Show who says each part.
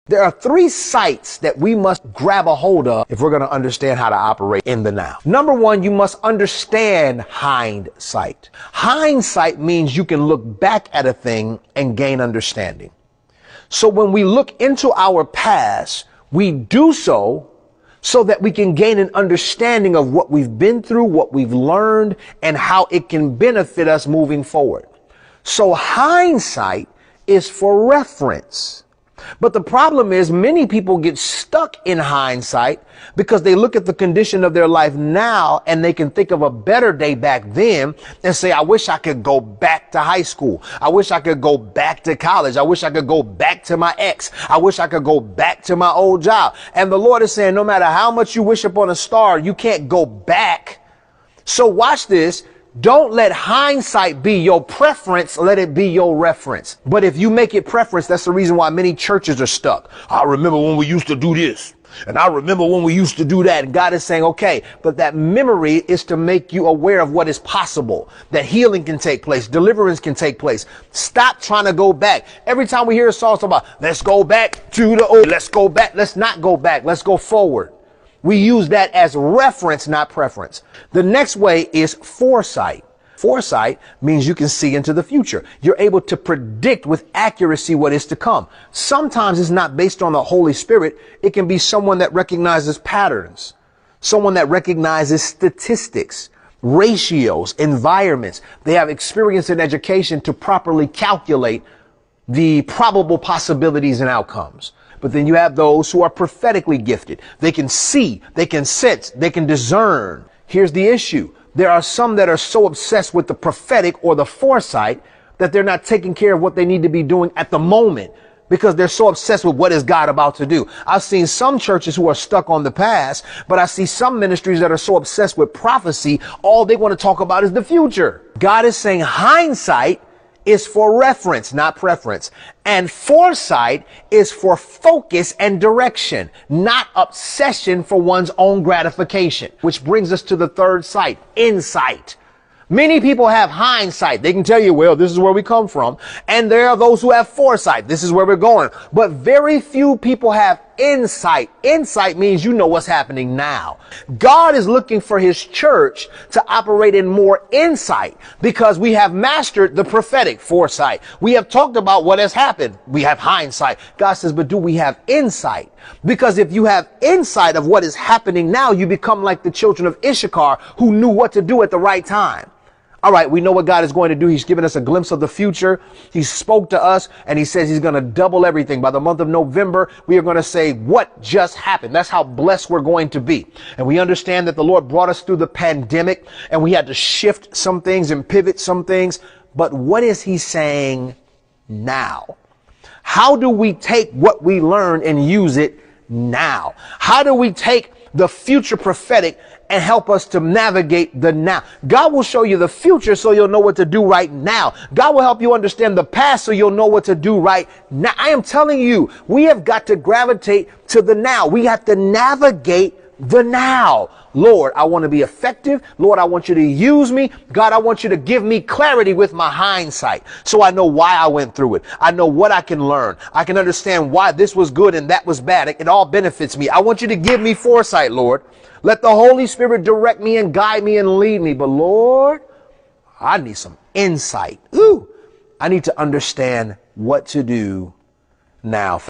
Speaker 1: There are three sights that we must grab a hold of if we're going to understand how to operate in the now. Number one, you must understand hindsight. Hindsight means you can look back at a thing and gain understanding. So when we look into our past, we do so that we can gain an understanding of what we've been through, what we've learned, and how it can benefit us moving forward. So hindsight is for reference. But the problem is many people get stuck in hindsight because they look at the condition of their life now and they can think of a better day back then and say, I wish I could go back to high school. I wish I could go back to college. I wish I could go back to my ex. I wish I could go back to my old job. And the Lord is saying, no matter how much you wish upon a star, you can't go back. So watch this. Don't let hindsight be your preference. Let it be your reference. But if you make it preference, that's the reason why many churches are stuck. I remember when we used to do this. And I remember when we used to do that. And God is saying, okay, but that memory is to make you aware of what is possible, that healing can take place, deliverance can take place. Stop trying to go back. Every time we hear a song about, let's go back to the old, let's go back. Let's not go back. Let's go forward. We use that as reference, not preference. The next way is foresight. Foresight means you can see into the future. You're able to predict with accuracy what is to come. Sometimes it's not based on the Holy Spirit. It can be someone that recognizes patterns, someone that recognizes statistics, ratios, environments. They have experience and education to properly calculate the probable possibilities and outcomes. But then you have those who are prophetically gifted. They can see, they can sense, they can discern. Here's the issue. There are some that are so obsessed with the prophetic or the foresight that they're not taking care of what they need to be doing at the moment because they're so obsessed with what is God about to do. I've seen some churches who are stuck on the past, but I see some ministries that are so obsessed with prophecy, all they want to talk about is the future. God is saying hindsight is for reference, not preference. And foresight is for focus and direction, not obsession for one's own gratification. Which brings us to the third sight, insight. Many people have hindsight. They can tell you, well, this is where we come from. And there are those who have foresight. This is where we're going. But very few people have insight. Insight means you know what's happening now. God is looking for his church to operate in more insight because we have mastered the prophetic foresight. We have talked about what has happened. We have hindsight. God says, but do we have insight? Because if you have insight of what is happening now, you become like the children of Issachar who knew what to do at the right time. All right, we know what God is going to do. He's given us a glimpse of the future. He spoke to us and he says he's going to double everything. By the month of November, we are going to say what just happened. That's how blessed we're going to be. And we understand that the Lord brought us through the pandemic and we had to shift some things and pivot some things. But what is he saying now? How do we take what we learned and use it now? How do we take the future prophetic and help us to navigate the now? God will show you the future so you'll know what to do right now. God will help you understand the past so you'll know what to do right now. I am telling you, we have got to gravitate to the now. We have to navigate the now. Lord, I want to be effective. Lord, I want you to use me. God, I want you to give me clarity with my hindsight so I know why I went through it. I know what I can learn. I can understand why this was good and that was bad. It all benefits me. I want you to give me foresight, Lord. Let the Holy Spirit direct me and guide me and lead me. But Lord, I need some insight. I need to understand what to do now.